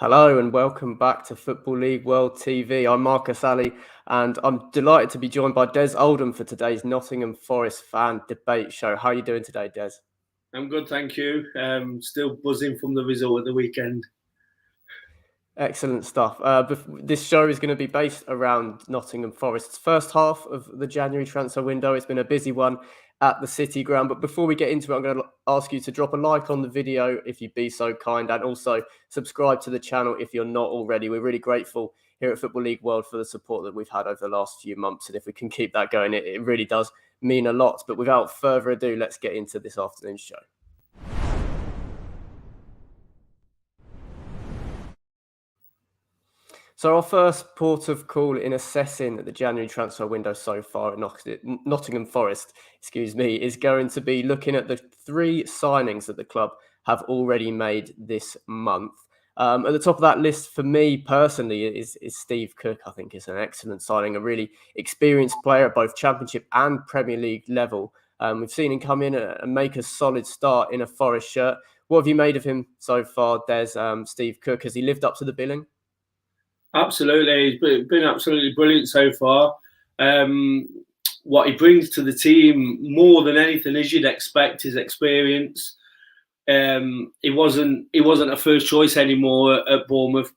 Hello and welcome back to Football League World TV. I'm Marcus Ali and I'm delighted to be joined by Des Oldham for today's Nottingham Forest fan debate show. How are you doing today, Des? I'm good, thank you. Still buzzing from the result of the weekend. Excellent stuff. This show is going to be based around Nottingham Forest's first half of the January transfer window. It's been a busy one at the City Ground. But before we get into it, I'm going to ask you to drop a like on the video if you'd be so kind, and also subscribe to the channel if you're not already. We're really grateful here at Football League World for the support that we've had over the last few months. And if we can keep that going, it really does mean a lot. But without further ado, let's get into this afternoon's show. So our first port of call in assessing the January transfer window so far at Nottingham Forest, is going to be looking at the three signings that the club have already made this month. At the top of that list for me personally is Steve Cook. I think is an excellent signing, a really experienced player at both Championship and Premier League level. We've seen him come in and make a solid start in a Forest shirt. What have you made of him so far, Des? Steve Cook, has he lived up to the billing? Absolutely, he's been absolutely brilliant so far. What he brings to the team more than anything, as you'd expect, his experience. He wasn't a first choice anymore at Bournemouth,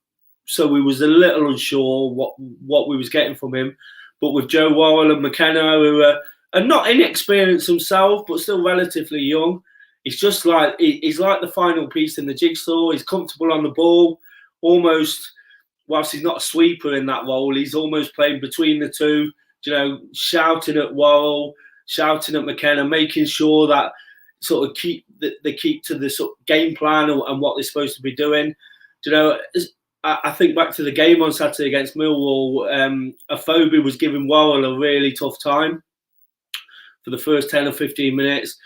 so we was a little unsure what we was getting from him. But with Joe Wallace and McKenna, who are not inexperienced himself, but still relatively young, he's just like he's like the final piece in the jigsaw. He's comfortable on the ball, almost. Whilst he's not a sweeper in that role, he's almost playing between the two, shouting at Worrell, shouting at McKenna, making sure that sort of they keep to the sort of game plan and what they're supposed to be doing. I think back to the game on Saturday against Millwall, Afobe was giving Worrell a really tough time for the first 10 or 15 minutes,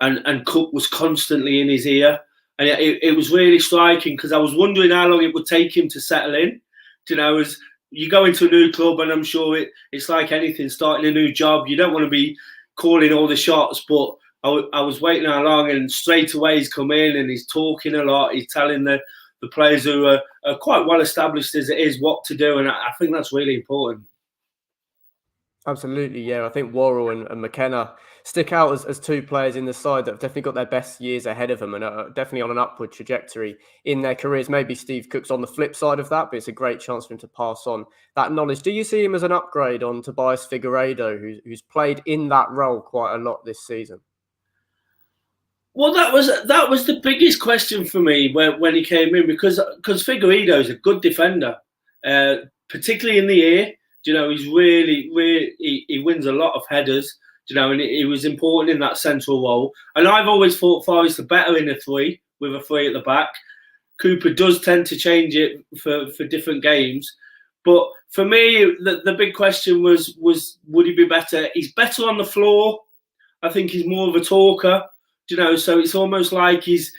and Cook was constantly in his ear. And it was really striking because I was wondering how long it would take him to settle in. As you go into a new club, and I'm sure it's like anything, starting a new job, you don't want to be calling all the shots, but I was waiting how long, and straight away he's come in and he's talking a lot. He's telling the players who are quite well established as it is what to do, and I think that's really important. Absolutely, yeah. I think Worrell and McKenna stick out as two players in the side that have definitely got their best years ahead of them and are definitely on an upward trajectory in their careers. Maybe Steve Cook's on the flip side of that, but it's a great chance for him to pass on that knowledge. Do you see him as an upgrade on Tobias Figueiredo, who's played in that role quite a lot this season? Well, that was the biggest question for me when he came in, because Figueiredo is a good defender, particularly in the air. He's really he wins a lot of headers. And he was important in that central role. And I've always thought Forest are better in a three, with a three at the back. Cooper does tend to change it for different games. But for me, the big question was would he be better? He's better on the floor. I think he's more of a talker. So it's almost like he's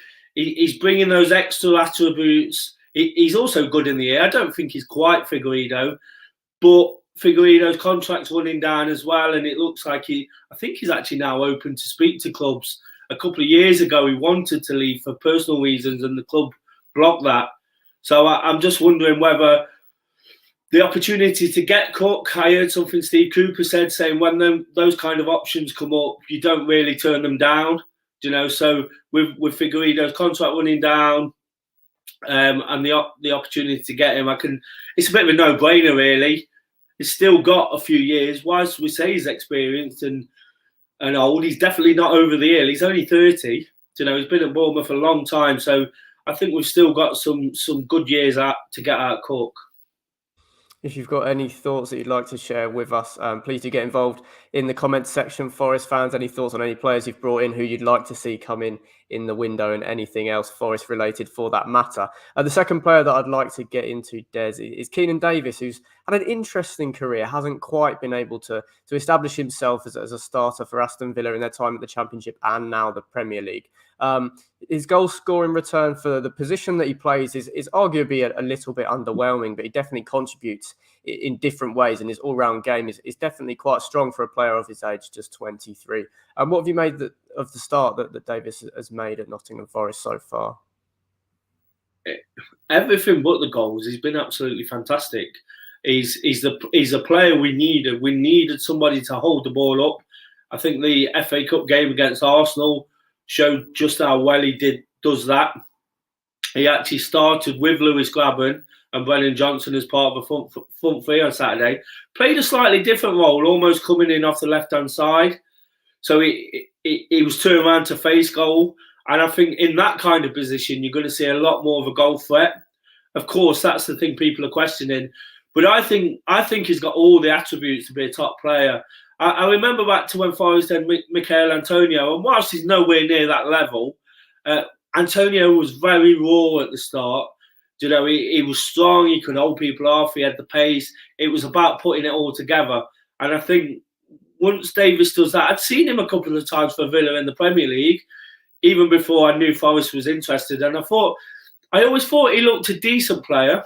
bringing those extra attributes. He's also good in the air. I don't think he's quite Figueiredo, but Figueiredo's contract's running down as well, and it looks like I think he's actually now open to speak to clubs. A couple of years ago, he wanted to leave for personal reasons, and the club blocked that. So I'm just wondering whether the opportunity to get Cook, I heard something Steve Cooper said, saying when those kind of options come up, you don't really turn them down. So with Figueiredo's contract running down, and the opportunity to get him, it's a bit of a no-brainer, really. He's still got a few years. Whilst we say he's experienced and old, he's definitely not over the hill. He's only 30. He's been at Bournemouth for a long time. So I think we've still got some good years to get out of Cook. If you've got any thoughts that you'd like to share with us, please do get involved in the comments section. Forest fans, any thoughts on any players you've brought in who you'd like to see come in the window, and anything else Forest related for that matter. The second player that I'd like to get into, Des, is Keenan Davis, who's had an interesting career, hasn't quite been able to establish himself as a starter for Aston Villa in their time at the Championship and now the Premier League. His goal scoring return for the position that he plays is arguably a little bit underwhelming, but he definitely contributes in different ways, and his all-round game is definitely quite strong for a player of his age, just 23. What have you made of the start that Davis has made at Nottingham Forest so far? Everything but the goals. He's been absolutely fantastic. He's a player we needed. We needed somebody to hold the ball up. I think the FA Cup game against Arsenal showed just how well he does that. He actually started with Lewis Grabban and Brennan Johnson as part of a front three on Saturday. Played a slightly different role, almost coming in off the left-hand side. So he was turned around to face goal. And I think in that kind of position, you're going to see a lot more of a goal threat. Of course, that's the thing people are questioning. But I think he's got all the attributes to be a top player. I remember back to when Forest had Michael Antonio, and whilst he's nowhere near that level, Antonio was very raw at the start. You know, he was strong, he could hold people off, he had the pace. It was about putting it all together. And I think once Davis does that, I'd seen him a couple of times for Villa in the Premier League, even before I knew Forest was interested. And I always thought he looked a decent player,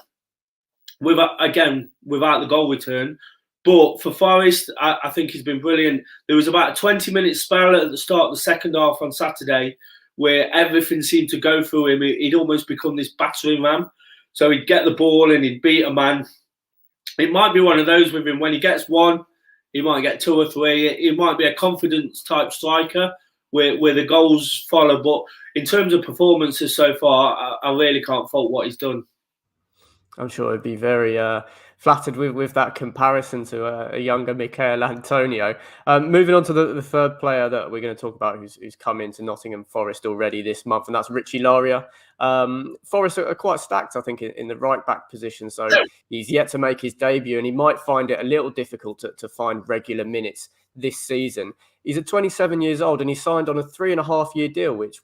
without the goal return. But for Forest, I think he's been brilliant. There was about a 20-minute spell at the start of the second half on Saturday where everything seemed to go through him. He'd almost become this battering ram. So he'd get the ball and he'd beat a man. It might be one of those with him. When he gets one, he might get two or three. He might be a confidence type striker where the goals follow. But in terms of performances so far, I really can't fault what he's done. I'm sure he'd be very flattered with that comparison to a younger Michael Antonio. Moving on to the third player that we're going to talk about who's come into Nottingham Forest already this month, and that's Richie Lauria. Forest are quite stacked, I think, in the right-back position, so he's yet to make his debut, and he might find it a little difficult to find regular minutes this season. He's at 27 years old, and he signed on a 3.5-year deal, which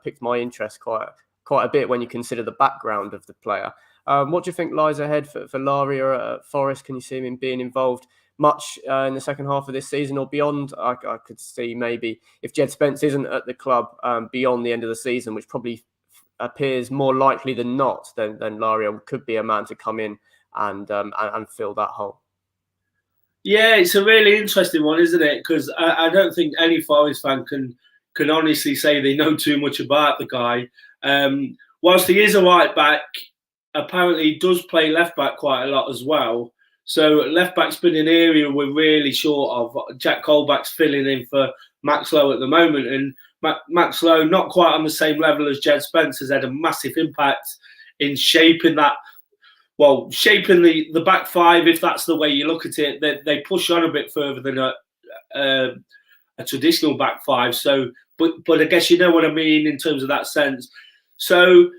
piqued my interest quite a bit when you consider the background of the player. What do you think lies ahead for Lauria at Forest? Can you see him being involved much in the second half of this season or beyond? I could see maybe if Jed Spence isn't at the club beyond the end of the season, which probably appears more likely than not, then Lauria could be a man to come in and fill that hole. Yeah, it's a really interesting one, isn't it? Because I don't think any Forest fan can honestly say they know too much about the guy. Whilst he is a right back, apparently he does play left back quite a lot as well. So left back's been an area we're really short of. Jack Colback's filling in for Max Lowe at the moment, and Max Lowe, not quite on the same level as Jed Spence, has had a massive impact in shaping that. Well, shaping the back five, if that's the way you look at it. They push on a bit further than a traditional back five. So, but I guess you know what I mean in terms of that sense. So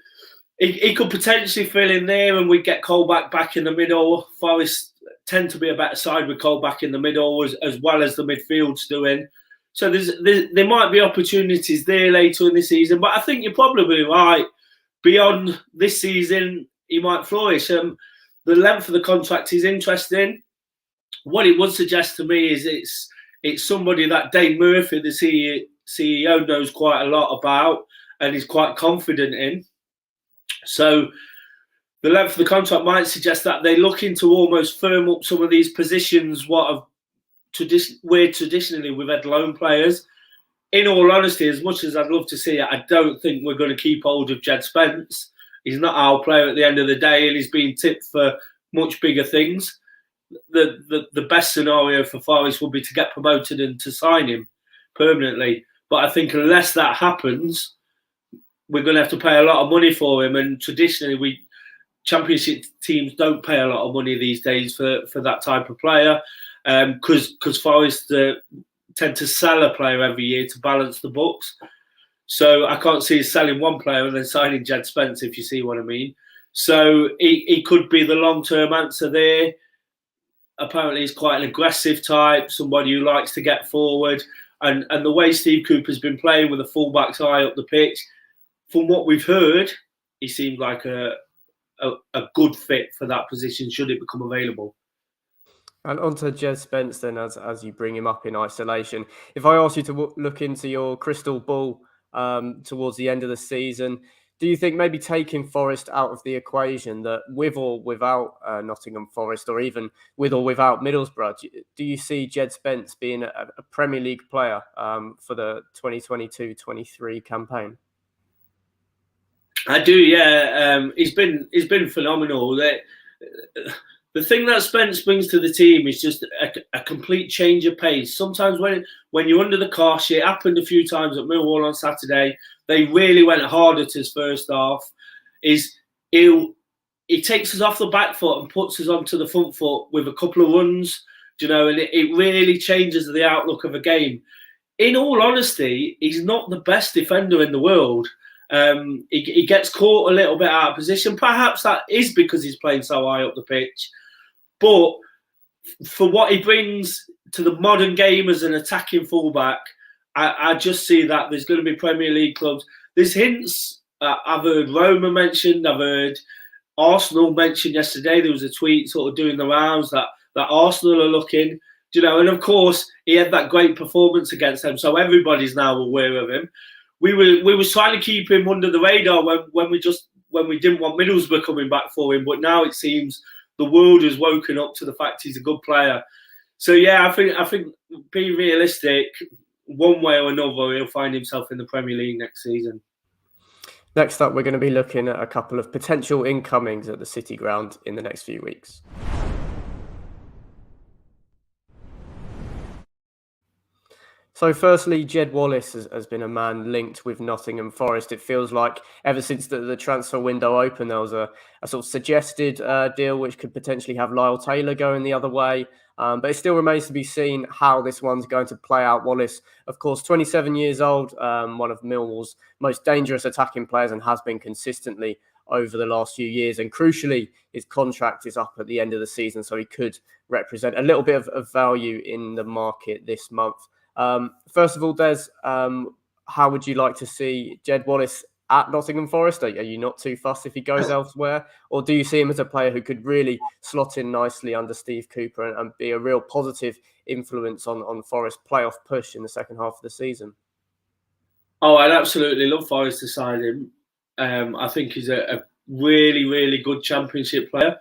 he could potentially fill in there, and we get Colback back in the middle. Forest tend to be a better side with Colback in the middle, as well as the midfield's doing. So there might be opportunities there later in the season. But I think you're probably right. Beyond this season, he might flourish. The length of the contract is interesting. What it would suggest to me is it's somebody that Dave Murphy, the CEO, knows quite a lot about and is quite confident in. So the length of the contract might suggest that they're looking to almost firm up some of these positions where traditionally we've had loan players. In all honesty, as much as I'd love to see it, I don't think we're going to keep hold of Jed Spence. He's not our player at the end of the day, and he's been tipped for much bigger things. The best scenario for Forest would be to get promoted and to sign him permanently. But I think unless that happens, we're going to have to pay a lot of money for him. And traditionally, Championship teams don't pay a lot of money these days for that type of player, because Forest tend to sell a player every year to balance the books. So I can't see us selling one player and then signing Jed Spence, if you see what I mean. So he could be the long-term answer there. Apparently he's quite an aggressive type, somebody who likes to get forward. And the way Steve Cooper's been playing with the fullbacks high up the pitch, from what we've heard, he seems like a good fit for that position should it become available. And onto Jed Spence then, as you bring him up in isolation. If I ask you to look into your crystal ball towards the end of the season, do you think maybe taking Forest out of the equation, that with or without Nottingham Forest, or even with or without Middlesbrough, do you see Jed Spence being a Premier League player for the 2022-23 campaign? I do, yeah. He's been phenomenal. The thing that Spence brings to the team is just a complete change of pace. Sometimes when you're under the cosh, it happened a few times at Millwall on Saturday. They really went hard at his first half. He takes us off the back foot and puts us onto the front foot with a couple of runs, and it really changes the outlook of a game. In all honesty, he's not the best defender in the world. He gets caught a little bit out of position. Perhaps that is because he's playing so high up the pitch. But for what he brings to the modern game as an attacking fullback, I just see that there's going to be Premier League clubs. There's hints. I've heard Roma mentioned. I've heard Arsenal mentioned yesterday. There was a tweet sort of doing the rounds that Arsenal are looking. And of course he had that great performance against them, so everybody's now aware of him. We were trying to keep him under the radar when we didn't want Middlesbrough coming back for him, but now it seems the world has woken up to the fact he's a good player. So yeah, I think being realistic, one way or another, he'll find himself in the Premier League next season. Next up, we're going to be looking at a couple of potential incomings at the City Ground in the next few weeks. So firstly, Jed Wallace has been a man linked with Nottingham Forest. It feels like ever since the transfer window opened, there was a sort of suggested deal which could potentially have Lyle Taylor going the other way. But it still remains to be seen how this one's going to play out. Wallace, of course, 27 years old, one of Millwall's most dangerous attacking players and has been consistently over the last few years. And crucially, his contract is up at the end of the season, so he could represent a little bit of value in the market this month. First of all, Des, how would you like to see Jed Wallace at Nottingham Forest? Are you not too fussed if he goes elsewhere? Or do you see him as a player who could really slot in nicely under Steve Cooper and be a real positive influence on Forest's playoff push in the second half of the season? Oh, I'd absolutely love Forest to sign him. I think he's a really, really good Championship player.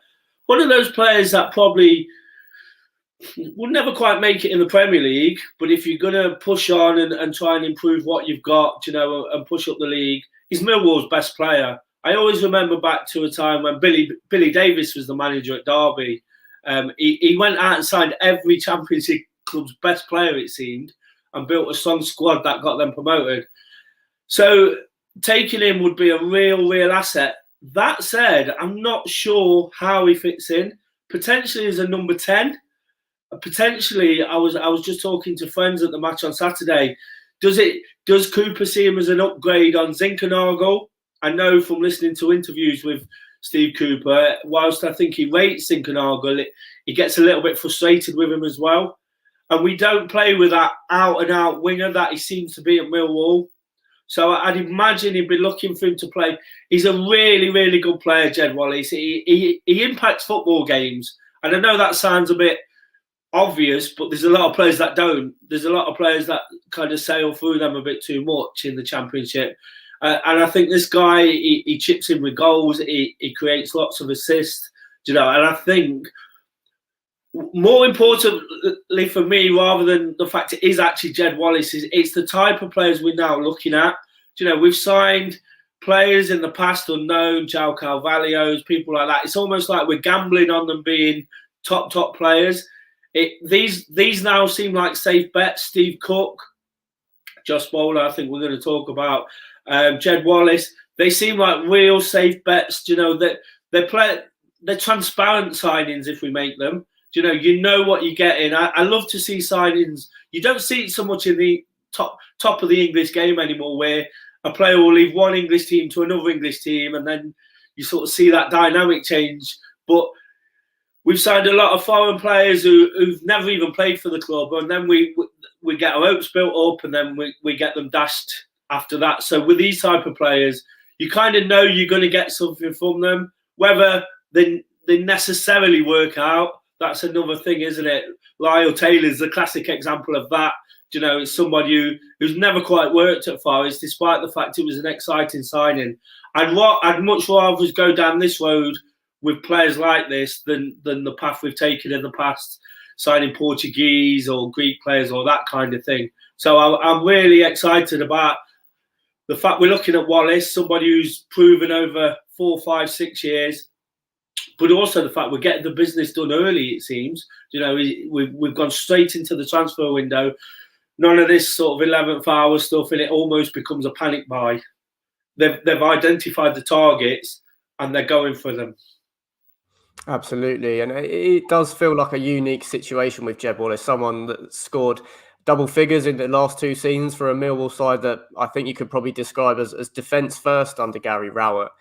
One of those players that probably will never quite make it in the Premier League, but if you're going to push on and try and improve what you've got, and push up the league, he's Millwall's best player. I always remember back to a time when Billy Davis was the manager at Derby. He went out and signed every Championship club's best player, it seemed, and built a strong squad that got them promoted. So taking him would be a real asset. That said, I'm not sure how he fits in. Potentially as a number 10. Potentially, I was just talking to friends at the match on Saturday. Does Cooper see him as an upgrade on Zinkernagel? I know from listening to interviews with Steve Cooper, whilst I think he rates Zinkernagel, he gets a little bit frustrated with him as well. And we don't play with that out-and-out winger that he seems to be at Millwall. So I'd imagine he'd be looking for him to play. He's a really, really good player, Jed Wallace. He impacts football games. And I know that sounds a bit obvious, but there's a lot of players that don't. There's a lot of players that kind of sail through them a bit too much in the Championship. And I think this guy, he chips in with goals. He creates lots of assists, and I think more importantly for me, rather than the fact it is actually Jed Wallace, it's the type of players we're now looking at. We've signed players in the past unknown, João Carvalho's, people like that. It's almost like we're gambling on them being top players. These now seem like safe bets. Steve Cook, Josh Boller, I think we're going to talk about. Jed Wallace, they seem like real safe bets. They're transparent signings if we make them. You know what you're getting. I love to see signings. You don't see it so much in the top of the English game anymore, where a player will leave one English team to another English team, and then you sort of see that dynamic change. But we've signed a lot of foreign players who've never even played for the club, and then we get our hopes built up, and then we get them dashed after that. So with these type of players, you kind of know you're going to get something from them. Whether they necessarily work out, that's another thing, isn't it? Lyle Taylor's the classic example of that. It's somebody who's never quite worked at Forest, despite the fact it was an exciting signing. I'd much rather go down this road with players like this than the path we've taken in the past, signing Portuguese or Greek players or that kind of thing. So I'm really excited about the fact we're looking at Wallace, somebody who's proven over 4, 5, 6 years, but also the fact we're getting the business done early, it seems. We've gone straight into the transfer window. None of this sort of 11th hour stuff, and it almost becomes a panic buy. They've identified the targets and they're going for them. Absolutely, and it does feel like a unique situation with Jed Wallace, someone that scored double figures in the last 2 seasons for a Millwall side that I think you could probably describe as defence first under Gary Rowett.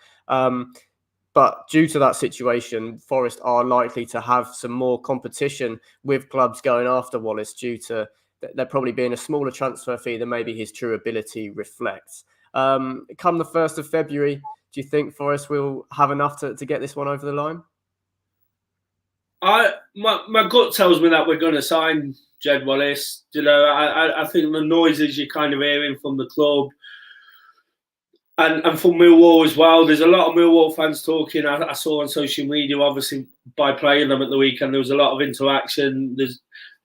But due to that situation, Forest are likely to have some more competition with clubs going after Wallace due to there probably being a smaller transfer fee than maybe his true ability reflects. Come the 1st of February, do you think Forest will have enough to get this one over the line? My gut tells me that we're going to sign Jed Wallace. I think the noises you're kind of hearing from the club and from Millwall as well. There's a lot of Millwall fans talking. I saw on social media, obviously, by playing them at the weekend, there was a lot of interaction.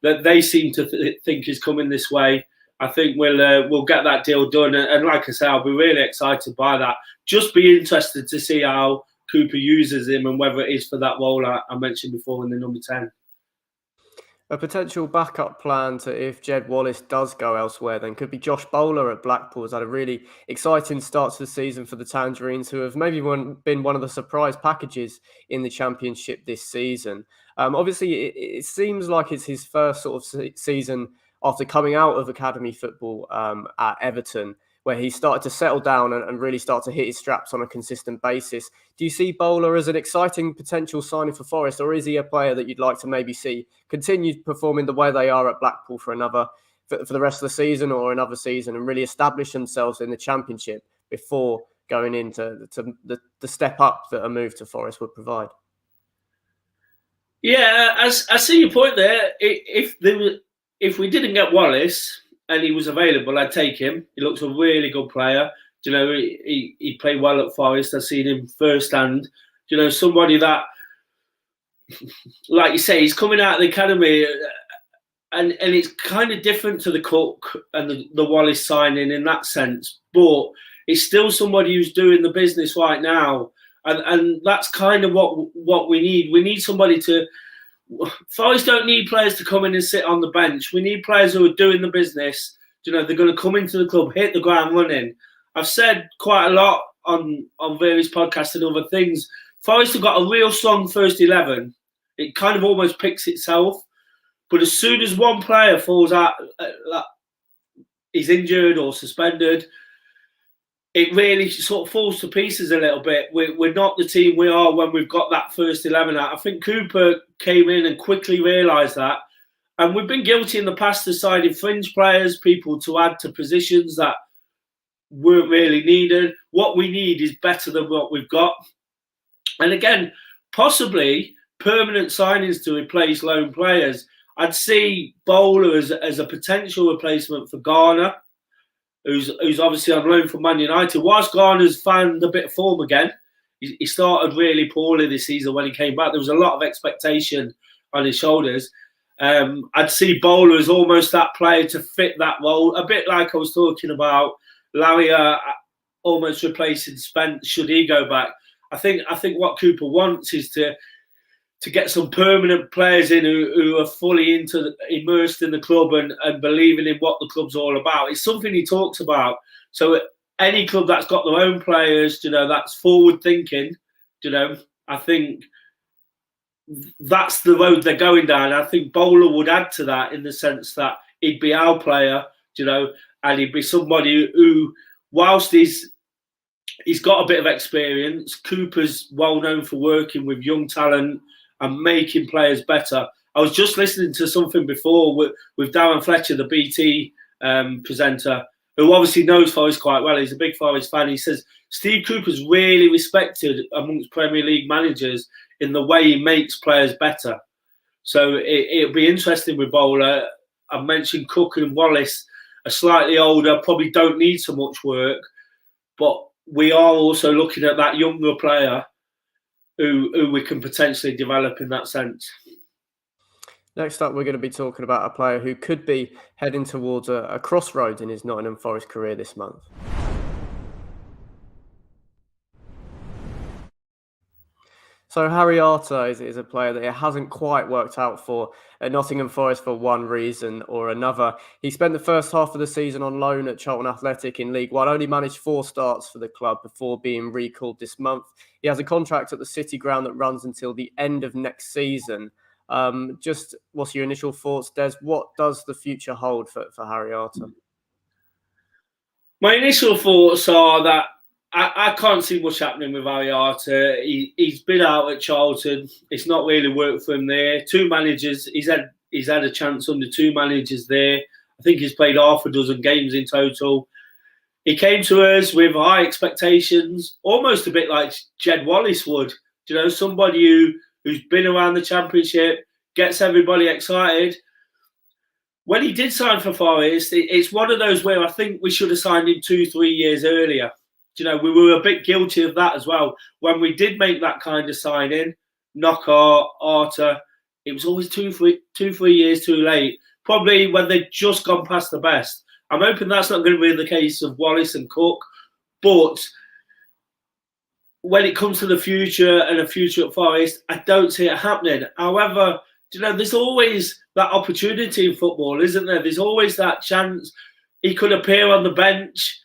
That they seem to think is coming this way. I think we'll get that deal done. And like I say, I'll be really excited by that. Just be interested to see how Cooper uses him and whether it is for that role I mentioned before in the number 10. A potential backup plan to if Jed Wallace does go elsewhere then could be Josh Boller at Blackpool. Has had a really exciting start to the season for the Tangerines, who have maybe been one of the surprise packages in the Championship this season. Obviously, it seems like it's his first sort of season after coming out of academy football at Everton, where he started to settle down and really start to hit his straps on a consistent basis. Do you see Boller as an exciting potential signing for Forest, or is he a player that you'd like to maybe see continue performing the way they are at Blackpool for the rest of the season or another season and really establish themselves in the Championship before going into the step up that a move to Forest would provide? Yeah, I see your point there. If we didn't get Wallace and he was available, I'd take him. He looks a really good player. He played well at Forest. I've seen him firsthand. Somebody that, like you say, he's coming out of the academy, and it's kind of different to the Cook and the Wallace signing in that sense. But it's still somebody who's doing the business right now, and that's kind of what we need. We need somebody to. Forest don't need players to come in and sit on the bench. We need players who are doing the business. They're going to come into the club, hit the ground running. I've said quite a lot on various podcasts and other things. Forest have got a real strong first 11. It kind of almost picks itself. But as soon as one player falls out, is injured or suspended, it really sort of falls to pieces a little bit. We're not the team we are when we've got that first 11 out. I think Cooper came in and quickly realised that. And we've been guilty in the past of signing fringe players, people to add to positions that weren't really needed. What we need is better than what we've got. And again, possibly permanent signings to replace loan players. I'd see Boller as a potential replacement for Garner, who's obviously on loan from Man United. Whilst Garner's found a bit of form again, he started really poorly this season when he came back. There was a lot of expectation on his shoulders. I'd see Boller as almost that player to fit that role, a bit like I was talking about Lauria almost replacing Spence should he go back. I think what Cooper wants is to get some permanent players in who are fully immersed in the club and believing in what the club's all about. It's something he talks about. So any club that's got their own players, that's forward thinking, I think that's the road they're going down. I think Boller would add to that in the sense that he'd be our player, and he'd be somebody who, whilst he's got a bit of experience, Cooper's well known for working with young talent and making players better. I was just listening to something before with Darren Fletcher, the BT presenter, who obviously knows Forest quite well. He's a big Forest fan. He says Steve Cooper's really respected amongst Premier League managers in the way he makes players better. So it'll be interesting with Boller. I mentioned Cook and Wallace are slightly older, probably don't need so much work, but we are also looking at that younger player who we can potentially develop in that sense. Next up, we're going to be talking about a player who could be heading towards a crossroads in his Nottingham Forest career this month. So Hariata is a player that it hasn't quite worked out for at Nottingham Forest for one reason or another. He spent the first half of the season on loan at Charlton Athletic in League One, only managed 4 starts for the club before being recalled this month. He has a contract at the City ground that runs until the end of next season. Just what's your initial thoughts, Des? What does the future hold for Hariata? My initial thoughts are that I can't see much happening with Hariata. He's been out at Charlton. It's not really worked for him there. 2 managers. He's had a chance under 2 managers there. I think he's played half a dozen games in total. He came to us with high expectations, almost a bit like Jed Wallace would. Somebody who's been around the Championship, gets everybody excited. When he did sign for Forest, it's one of those where I think we should have signed him 2-3 years earlier. We were a bit guilty of that as well. When we did make that kind of signing, Knockout, Arter, it was always 2-3 years too late. Probably when they'd just gone past the best. I'm hoping that's not going to be the case of Wallace and Cook. But when it comes to the future and a future at Forest, I don't see it happening. However, there's always that opportunity in football, isn't there? There's always that chance. He could appear on the bench,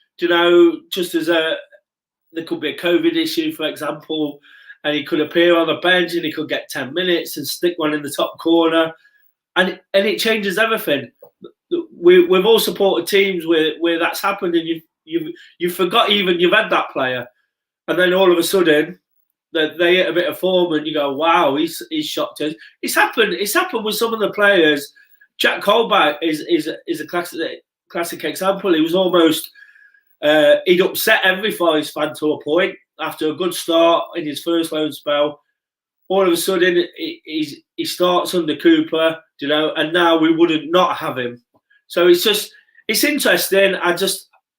just as there could be a COVID issue, for example, and he could appear on the bench and he could get 10 minutes and stick one in the top corner. And it changes everything. We've all supported teams where that's happened, and you forgot even you've had that player, and then all of a sudden they hit a bit of form, and you go, "Wow, he's shocked us." It's happened. It's happened with some of the players. Jack Colback is a classic example. He was almost he'd upset every Forest fan to a point after a good start in his first loan spell. All of a sudden, he starts under Cooper, and now we wouldn't not have him. So it's interesting.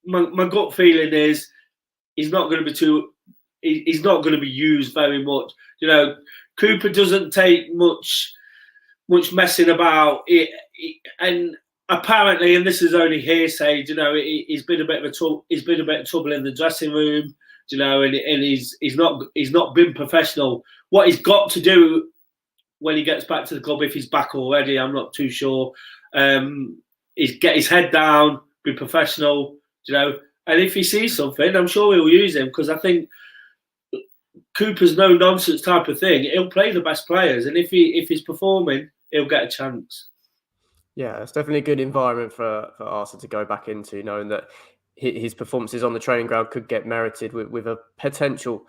My gut feeling is he's not going to be used very much. Cooper doesn't take much messing about it, and apparently, and this is only hearsay, he's been a bit of trouble in the dressing room, and he's not been professional. What he's got to do when he gets back to the club, if he's back already, I'm not too sure, is get his head down, be professional, and if he sees something, I'm sure he'll use him, because I think Cooper's no nonsense type of thing. He'll play the best players, and if he's performing, he'll get a chance. Yeah, it's definitely a good environment for Arsenal to go back into, knowing that his performances on the training ground could get merited with a potential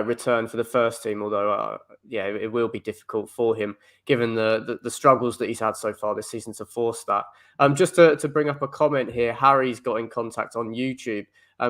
return for the first team. Although, it will be difficult for him given the struggles that he's had so far this season to force that. Just to bring up a comment here, Harry's got in contact on YouTube.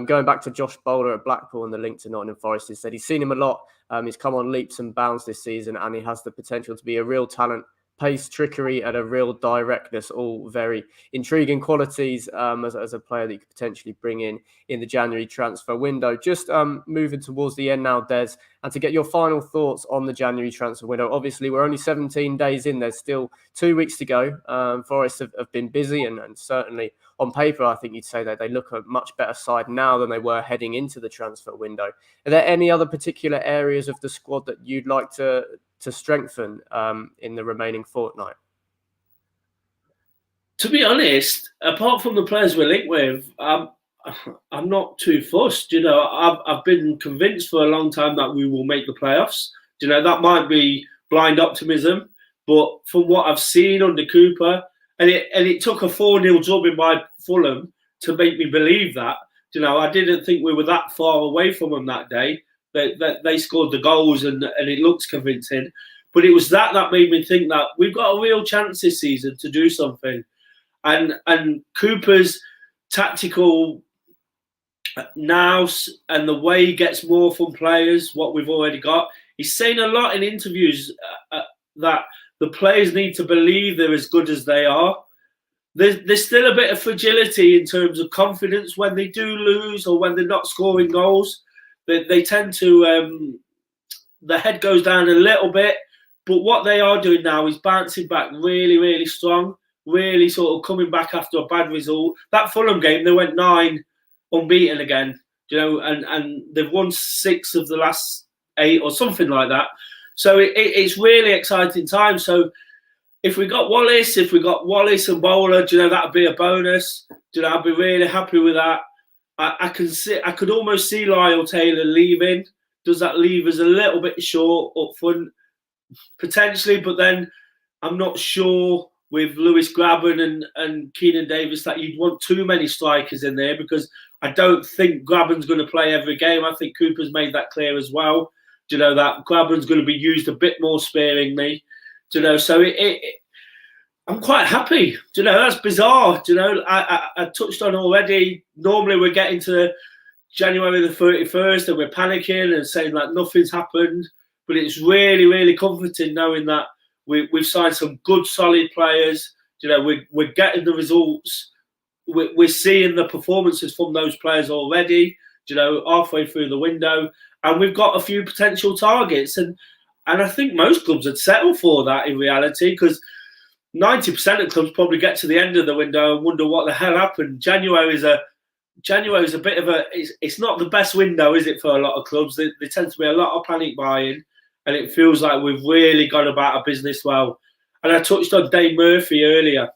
Going back to Josh Boller at Blackpool and the link to Nottingham Forest, he said he's seen him a lot. He's come on leaps and bounds this season, and he has the potential to be a real talent. Pace, trickery, and a real directness, all very intriguing qualities as a player that you could potentially bring in the January transfer window. Just moving towards the end now, Des, and to get your final thoughts on the January transfer window. Obviously, we're only 17 days in. There's still 2 weeks to go. Forest have been busy, and certainly on paper, I think you'd say that they look a much better side now than they were heading into the transfer window. Are there any other particular areas of the squad that you'd like to strengthen in the remaining fortnight? To be honest, apart from the players we're linked with, I'm not too fussed. I've been convinced for a long time that we will make the playoffs. That might be blind optimism, but from what I've seen under Cooper, and it took a 4-0 drubbing by Fulham to make me believe that. I didn't think we were that far away from them that day. They scored the goals and it looks convincing. But it was that made me think that we've got a real chance this season to do something. And Cooper's tactical nous and the way he gets more from players, what we've already got. He's saying a lot in interviews that the players need to believe they're as good as they are. There's still a bit of fragility in terms of confidence when they do lose or when they're not scoring goals. They tend to, the head goes down a little bit, but what they are doing now is bouncing back really, really strong, really sort of coming back after a bad result. That Fulham game, they went 9 unbeaten again, and they've won 6 of the last 8 or something like that. So it's really exciting time. So if we got Wallace and Boller, that'd be a bonus. I'd be really happy with that. I could almost see Lyle Taylor leaving. Does that leave us a little bit short up front? Potentially, but then I'm not sure with Lewis Grabban and Keenan Davis that you'd want too many strikers in there, because I don't think Grabban's going to play every game. I think Cooper's made that clear as well. That Grabban's going to be used a bit more sparingly. So I'm quite happy. That's bizarre. I touched on already. Normally we're getting to January the 31st and we're panicking and saying like nothing's happened. But it's really, really comforting knowing that we've signed some good, solid players. We're getting the results. We're seeing the performances from those players already, halfway through the window. And we've got a few potential targets. And I think most clubs would settle for that in reality, because 90% of clubs probably get to the end of the window and wonder what the hell happened. January is a bit of it's not the best window, is it, for a lot of clubs? There tends to be a lot of panic buying, and it feels like we've really gone about our business well. And I touched on Dave Murphy earlier.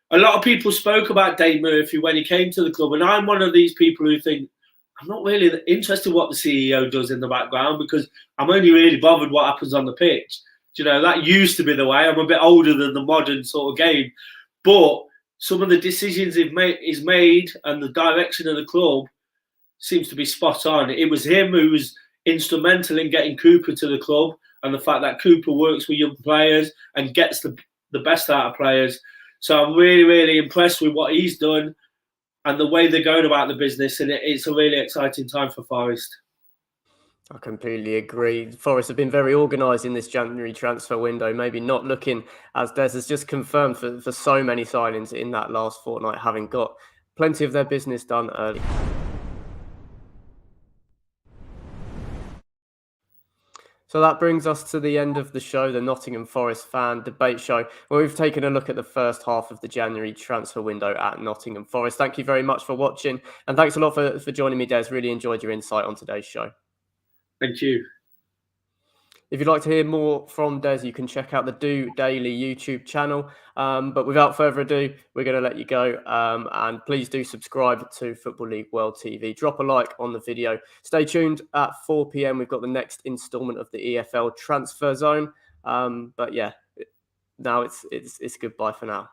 A lot of people spoke about Dave Murphy when he came to the club, and I'm one of these people who think I'm not really interested what the CEO does in the background, because I'm only really bothered what happens on the pitch. That used to be the way. I'm a bit older than the modern sort of game. But some of the decisions he's made and the direction of the club seems to be spot on. It was him who was instrumental in getting Cooper to the club, and the fact that Cooper works with young players and gets the best out of players. So I'm really, really impressed with what he's done and the way they're going about the business. And it's a really exciting time for Forest. I completely agree. Forest have been very organised in this January transfer window, maybe not looking, as Des has just confirmed, for so many signings in that last fortnight, having got plenty of their business done early. So that brings us to the end of the show, the Nottingham Forest fan debate show, where we've taken a look at the first half of the January transfer window at Nottingham Forest. Thank you very much for watching, and thanks a lot for joining me, Des. Really enjoyed your insight on today's show. Thank you. If you'd like to hear more from Des, you can check out the Do Daily YouTube channel. But without further ado, we're going to let you go. And please do subscribe to Football League World TV. Drop a like on the video. Stay tuned at 4 p.m. We've got the next instalment of the EFL Transfer Zone. But yeah, now it's goodbye for now.